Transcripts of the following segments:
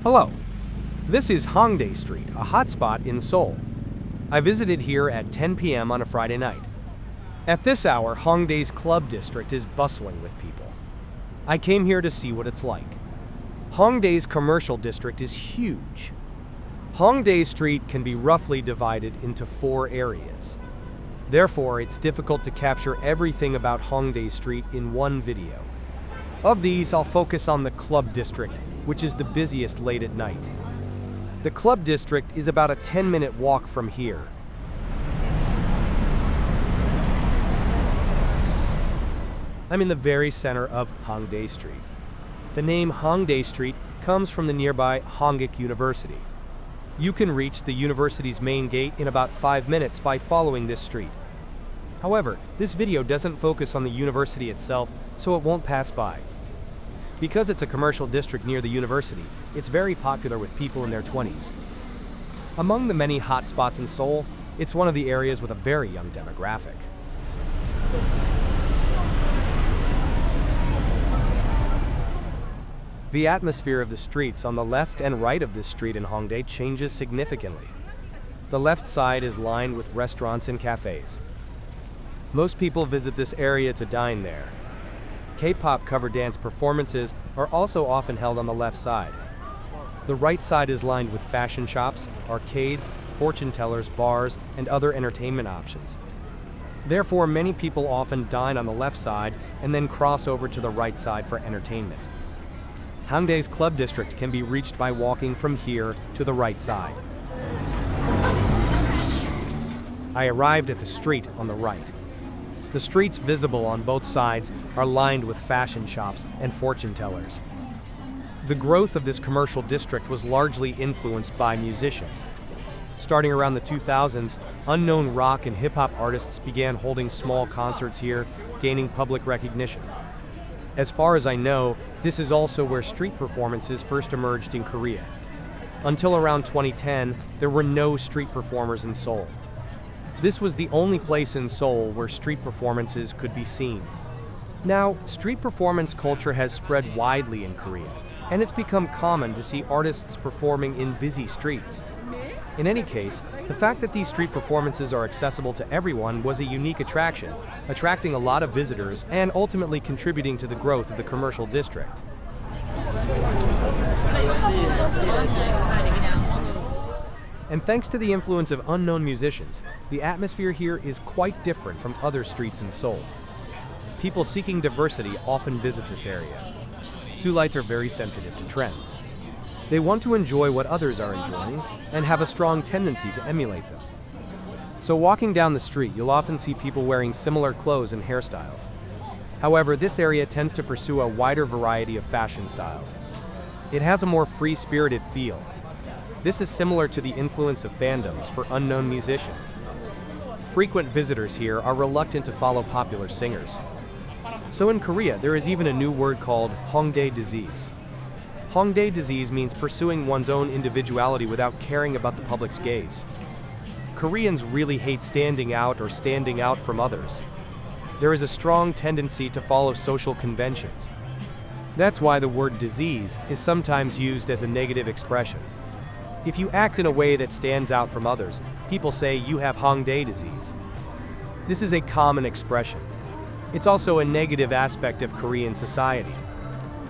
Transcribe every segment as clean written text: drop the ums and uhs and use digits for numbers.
Hello, this is Hongdae Street, a hotspot in Seoul. I visited here at 10 p.m. on a Friday night. At this hour, Hongdae's club district is bustling with people. I came here to see what it's like. Hongdae's commercial district is huge. Hongdae Street can be roughly divided into 4 areas. Therefore, it's difficult to capture everything about Hongdae Street in one video. Of these, I'll focus on the club district, which is the busiest late at night. The club district is about a 10-minute walk from here. I'm in the very center of Hongdae Street. The name Hongdae Street comes from the nearby Hongik University. You can reach the university's main gate in about 5 minutes by following this street. However, this video doesn't focus on the university itself, so it won't pass by. Because it's a commercial district near the university, it's very popular with people in their 20s. Among the many hot spots in Seoul, it's one of the areas with a very young demographic. The atmosphere of the streets on the left and right of this street in Hongdae changes significantly. The left side is lined with restaurants and cafes. Most people visit this area to dine there. K-pop cover dance performances are also often held on the left side. The right side is lined with fashion shops, arcades, fortune tellers, bars, and other entertainment options. Therefore, many people often dine on the left side and then cross over to the right side for entertainment. Hongdae's club district can be reached by walking from here to the right side. I arrived at the street on the right. The streets visible on both sides are lined with fashion shops and fortune tellers. The growth of this commercial district was largely influenced by musicians. Starting around the 2000s, unknown rock and hip-hop artists began holding small concerts here, gaining public recognition. As far as I know, this is also where street performances first emerged in Korea. Until around 2010, there were no street performers in Seoul. This was the only place in Seoul where street performances could be seen. Now, street performance culture has spread widely in Korea, and it's become common to see artists performing in busy streets. In any case, the fact that these street performances are accessible to everyone was a unique attraction, attracting a lot of visitors and ultimately contributing to the growth of the commercial district. And thanks to the influence of unknown musicians, the atmosphere here is quite different from other streets in Seoul. People seeking diversity often visit this area. Seoulites are very sensitive to trends. They want to enjoy what others are enjoying and have a strong tendency to emulate them. So walking down the street, you'll often see people wearing similar clothes and hairstyles. However, this area tends to pursue a wider variety of fashion styles. It has a more free-spirited feel. This is similar to the influence of fandoms for unknown musicians. Frequent visitors here are reluctant to follow popular singers. So in Korea, there is even a new word called Hongdae disease. Hongdae disease means pursuing one's own individuality without caring about the public's gaze. Koreans really hate standing out or standing out from others. There is a strong tendency to follow social conventions. That's why the word disease is sometimes used as a negative expression. If you act in a way that stands out from others, people say you have Hongdae disease. This is a common expression. It's also a negative aspect of Korean society.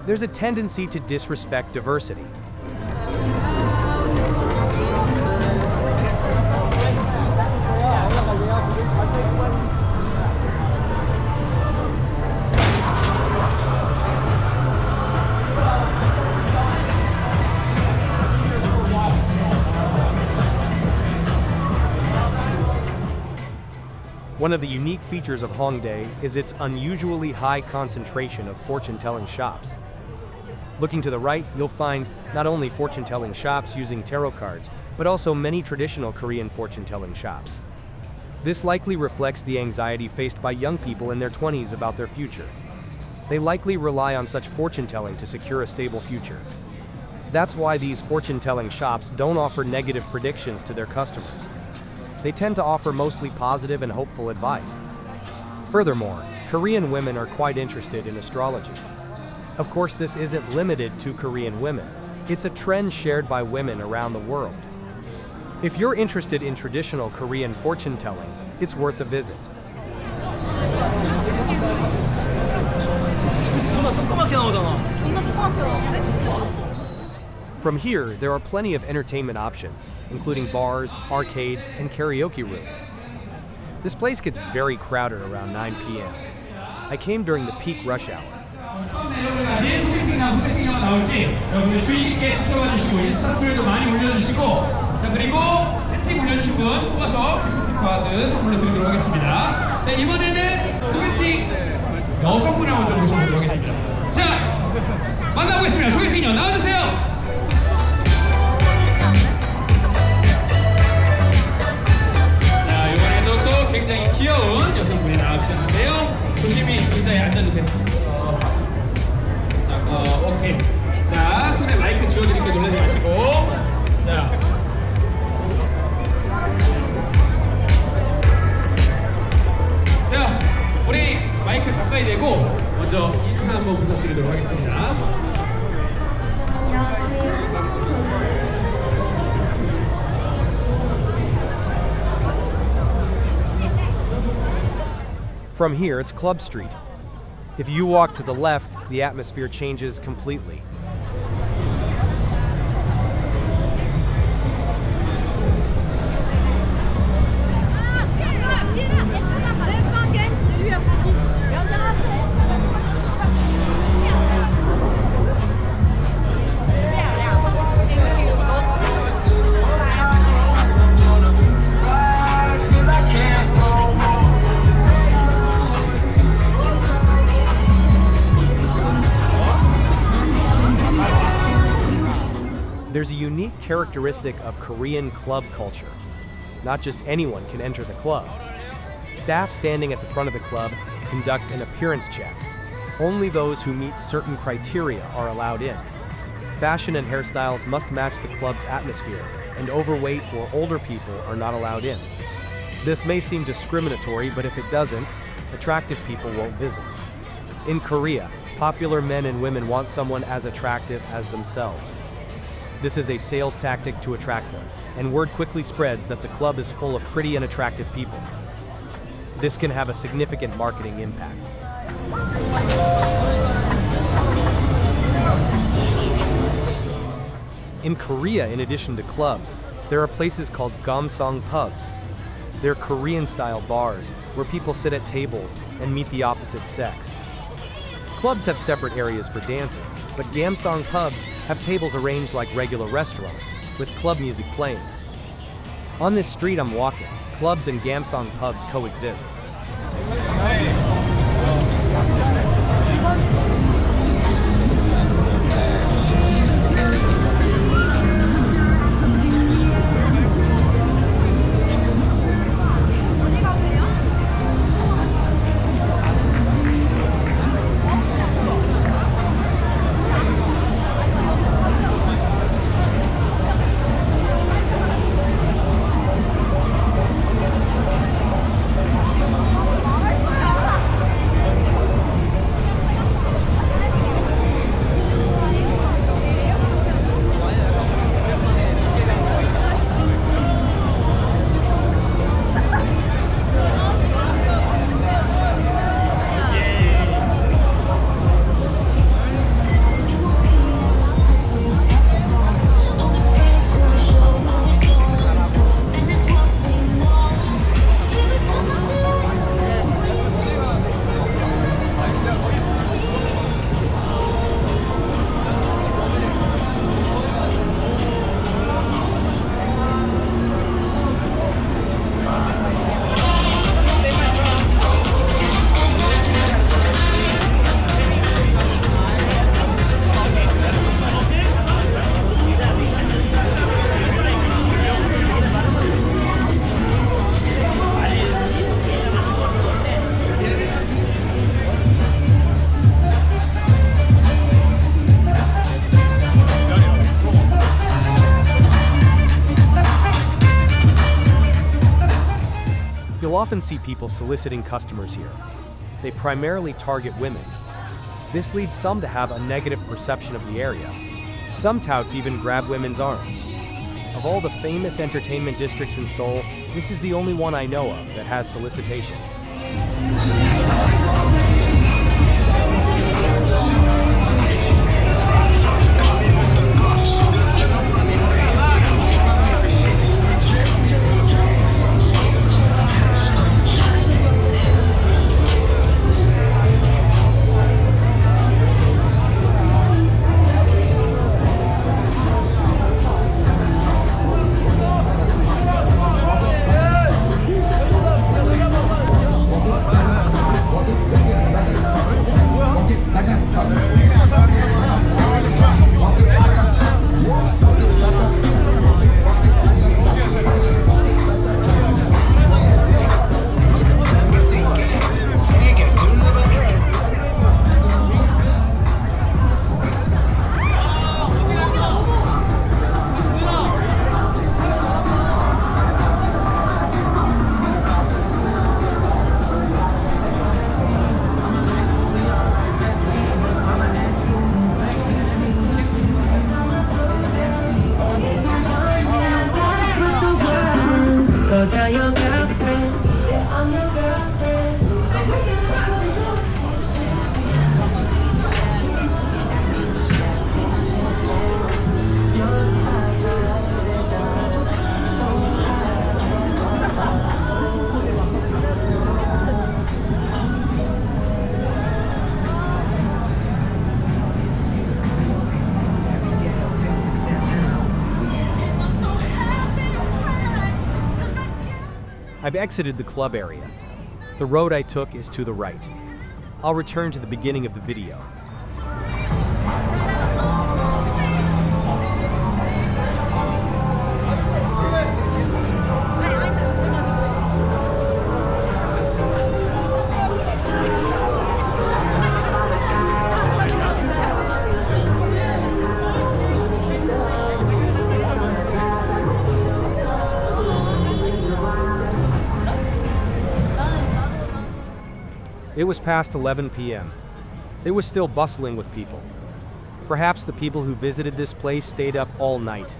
There's a tendency to disrespect diversity. One of the unique features of Hongdae is its unusually high concentration of fortune-telling shops. Looking to the right, you'll find not only fortune-telling shops using tarot cards, but also many traditional Korean fortune-telling shops. This likely reflects the anxiety faced by young people in their 20s about their future. They likely rely on such fortune-telling to secure a stable future. That's why these fortune-telling shops don't offer negative predictions to their customers. They tend to offer mostly positive and hopeful advice. Furthermore, Korean women are quite interested in astrology. Of course, this isn't limited to Korean women. It's a trend shared by women around the world. If you're interested in traditional Korean fortune telling, it's worth a visit. From here, there are plenty of entertainment options, including bars, arcades, and karaoke rooms. This place gets very crowded around 9 p.m. I came during the peak rush hour. 여러분들 주의 깊게 지켜봐 주시고 인스타스토리도 많이 올려주시고 자 그리고 채팅 올려주신 분 뽑아서 기프트 카드 선물로 드리도록 하겠습니다. 자 이번에는 소개팅 여성분을 먼저 모셔보도록 하겠습니다. 자 만나보겠습니다. 소개팅요 나와주세요. 굉장히 귀여운 여성분이 나와주셨는데요. 조심히 의자에 앉아주세요. 자, 오케이. 자, 손에 마이크 지워드릴게요. 놀라지 마시고. 자, 우리 마이크 가까이 대고 먼저 인사 한번 부탁드리도록 하겠습니다. From here, it's Club Street. If you walk to the left, the atmosphere changes completely. There's a unique characteristic of Korean club culture. Not just anyone can enter the club. Staff standing at the front of the club conduct an appearance check. Only those who meet certain criteria are allowed in. Fashion and hairstyles must match the club's atmosphere, and overweight or older people are not allowed in. This may seem discriminatory, but if it doesn't, attractive people won't visit. In Korea, popular men and women want someone as attractive as themselves. This is a sales tactic to attract them, and word quickly spreads that the club is full of pretty and attractive people. This can have a significant marketing impact. In Korea, in addition to clubs, there are places called gamsong pubs. They're Korean-style bars where people sit at tables and meet the opposite sex. Clubs have separate areas for dancing, but gamsong pubs have tables arranged like regular restaurants, with club music playing. On this street I'm walking, clubs and gamsong pubs coexist. You'll often see people soliciting customers here. They primarily target women. This leads some to have a negative perception of the area. Some touts even grab women's arms. Of all the famous entertainment districts in Seoul, this is the only one I know of that has solicitation. Tell your girlfriend that I'm your girlfriend. I've exited the club area. The road I took is to the right. I'll return to the beginning of the video. It was past 11 p.m. It was still bustling with people. Perhaps the people who visited this place stayed up all night.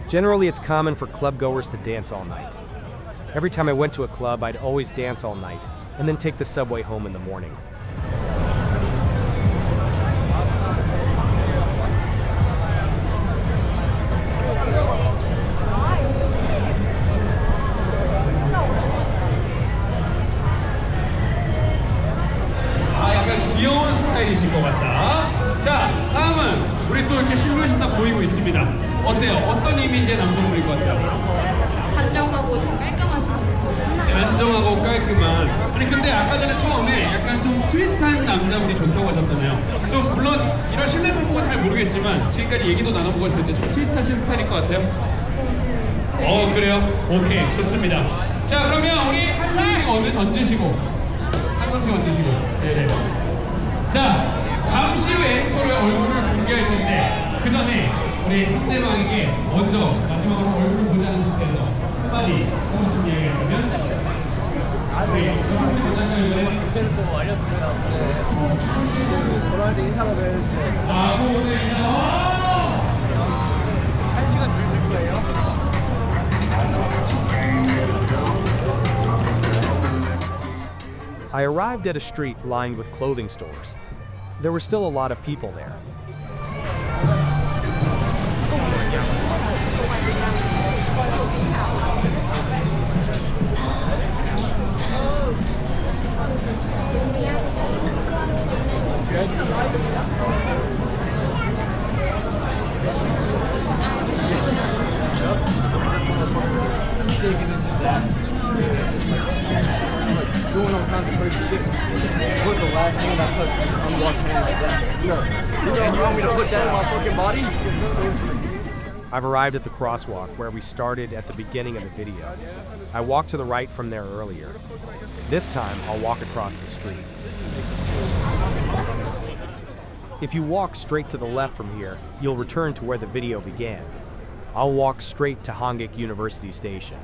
Generally, it's common for club-goers to dance all night. Every time I went to a club, I'd always dance all night, and then take the subway home in the morning. 귀여운 스타일이실 것 같다. 자, 다음은 우리 또 이렇게 실루엣이 딱 보이고 있습니다. 어때요? 어떤 이미지의 남성분일 것 같아요? 단정하고 좀 깔끔하신 단정하고 깔끔한. 아니 근데 아까 전에 처음에 약간 좀 스윗한 남자분이 좋다고 하셨잖아요. 좀 물론 이런 실내를 보고 잘 모르겠지만 지금까지 얘기도 나눠보고 있을 때 좀 스윗하신 스타일일 것 같아요. 그래요? 오케이, 좋습니다. 자, 그러면 우리 한 손씩 얹으시고 네네. 자, 잠시 후에 서로의 얼굴을 공개할 텐데 그 전에 우리 상대방에게 먼저 마지막으로 얼굴을 보자는 상태에서 한마디 하고 싶은 이야기가 있다면 우리 여성분이 먼저 할까요? 좀 알려드려요. 전화할 인사가 왜 오늘 인사. 1시간 주실 거예요? I arrived at a street lined with clothing stores. There were still a lot of people there. Doing all kinds of crazy shit. What's the last thing I put? I'm walking in like that. Yo, and you want me to put that in my fucking body? I've arrived at the crosswalk where we started at the beginning of the video. I walked to the right from there earlier. This time, I'll walk across the street. If you walk straight to the left from here, you'll return to where the video began. I'll walk straight to Hongik University Station.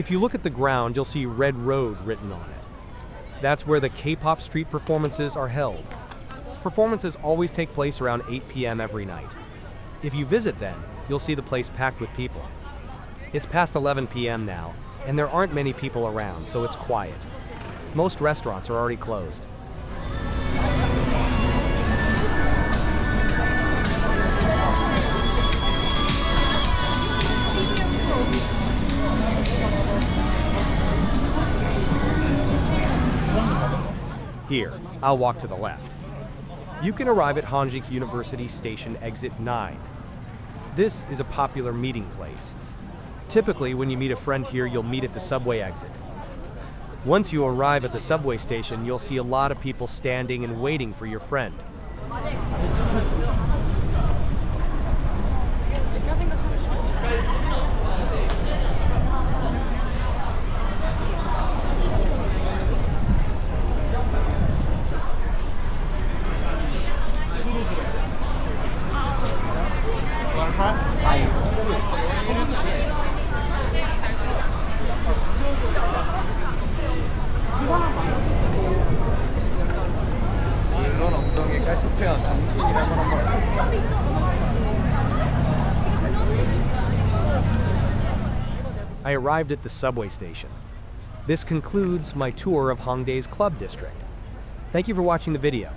If you look at the ground, you'll see Red Road written on it. That's where the K-pop street performances are held. Performances always take place around 8 p.m. every night. If you visit then, you'll see the place packed with people. It's past 11 p.m. now, and there aren't many people around, so it's quiet. Most restaurants are already closed. Here, I'll walk to the left. You can arrive at Hanjik University Station Exit 9. This is a popular meeting place. Typically, when you meet a friend here, you'll meet at the subway exit. Once you arrive at the subway station, you'll see a lot of people standing and waiting for your friend. 이런 엉덩이가 특별한 정신이라고 한번. I arrived at the subway station. This concludes my tour of Hongdae's club district. Thank you for watching the video.